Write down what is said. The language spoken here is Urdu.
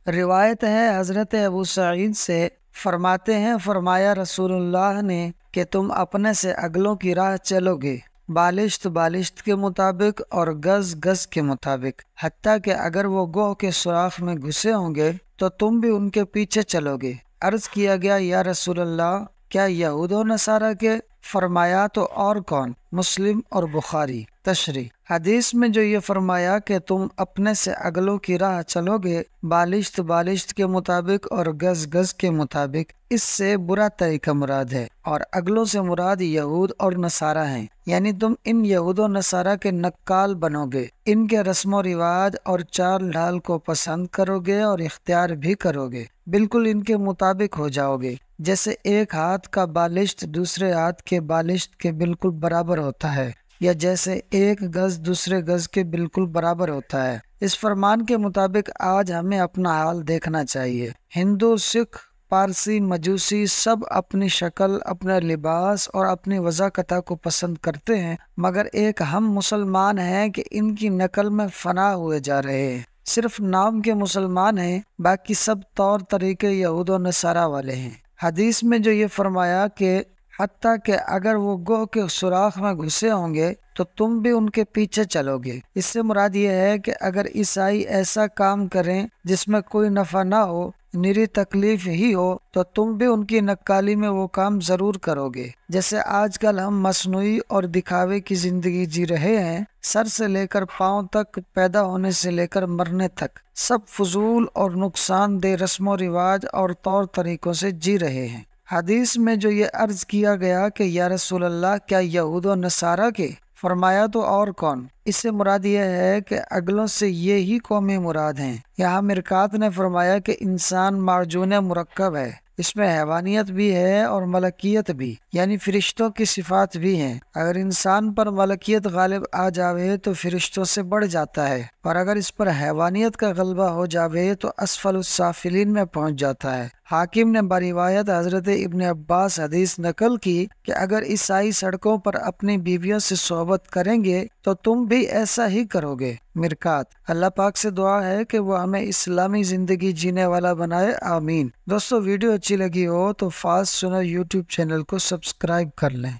روایت ہے حضرت ابو سعید سے، فرماتے ہیں فرمایا رسول اللہ نے کہ تم اپنے سے اگلوں کی راہ چلو گے، بالشت بالشت کے مطابق اور گز گز کے مطابق، حتیٰ کہ اگر وہ گوہ کے سوراخ میں گھسے ہوں گے تو تم بھی ان کے پیچھے چلو گے۔ عرض کیا گیا یا رسول اللہ کیا یہود و نصارہ کے؟ فرمایا تو اور کون؟ مسلم اور بخاری۔ تشریح: حدیث میں جو یہ فرمایا کہ تم اپنے سے اگلوں کی راہ چلو گے بالشت بالشت کے مطابق اور گز گز کے مطابق، اس سے برا طریقہ مراد ہے، اور اگلوں سے مراد یہود اور نصارہ ہیں، یعنی تم ان یہود و نصارہ کے نقال بنو گے، ان کے رسم و رواج اور چال ڈھال کو پسند کرو گے اور اختیار بھی کرو گے، بالکل ان کے مطابق ہو جاؤ گے، جیسے ایک ہاتھ کا بالشت دوسرے ہاتھ کے بالشت کے بالکل برابر ہوتا ہے، یا جیسے ایک گز دوسرے گز کے بالکل برابر ہوتا ہے۔ اس فرمان کے مطابق آج ہمیں اپنا حال دیکھنا چاہیے۔ ہندو، سکھ، پارسی، مجوسی سب اپنی شکل، اپنا لباس اور اپنی وضاقتہ کو پسند کرتے ہیں، مگر ایک ہم مسلمان ہیں کہ ان کی نقل میں فنا ہوئے جا رہے ہیں۔ صرف نام کے مسلمان ہیں، باقی سب طور طریقے یہود و نصارہ والے ہیں۔ حدیث میں جو یہ فرمایا کہ حتیٰ کہ اگر وہ گوہ کے سوراخ میں گھسے ہوں گے تو تم بھی ان کے پیچھے چلو گے، اس سے مراد یہ ہے کہ اگر عیسائی ایسا کام کریں جس میں کوئی نفع نہ ہو، نری تکلیف ہی ہو، تو تم بھی ان کی نقالی میں وہ کام ضرور کرو گے۔ جیسے آج کل ہم مصنوعی اور دکھاوے کی زندگی جی رہے ہیں، سر سے لے کر پاؤں تک، پیدا ہونے سے لے کر مرنے تک، سب فضول اور نقصان دہ رسم و رواج اور طور طریقوں سے جی رہے ہیں۔ حدیث میں جو یہ عرض کیا گیا کہ یا رسول اللہ کیا یہود و نصارہ کے؟ فرمایا تو اور کون؟ اس سے مراد یہ ہے کہ اگلوں سے یہی قومیں مراد ہیں۔ یہاں مرکات نے فرمایا کہ انسان معجون مرکب ہے، اس میں حیوانیت بھی ہے اور ملکیت بھی، یعنی فرشتوں کی صفات بھی ہیں۔ اگر انسان پر ملکیت غالب آ جاوے تو فرشتوں سے بڑھ جاتا ہے، اور اگر اس پر حیوانیت کا غلبہ ہو جاوے تو اسفل السافلین میں پہنچ جاتا ہے۔ حاکم نے بروایت حضرت ابن عباس حدیث نقل کی کہ اگر عیسائی سڑکوں پر اپنی بیویوں سے صحبت کریں گے تو تم بھی ایسا ہی کرو گے۔ مرکات۔ اللہ پاک سے دعا ہے کہ وہ ہمیں اسلامی زندگی جینے والا بنائے، آمین۔ دوستو، ویڈیو اچھی لگی ہو تو فاسٹ سنو یوٹیوب چینل کو سبسکرائب کر لیں۔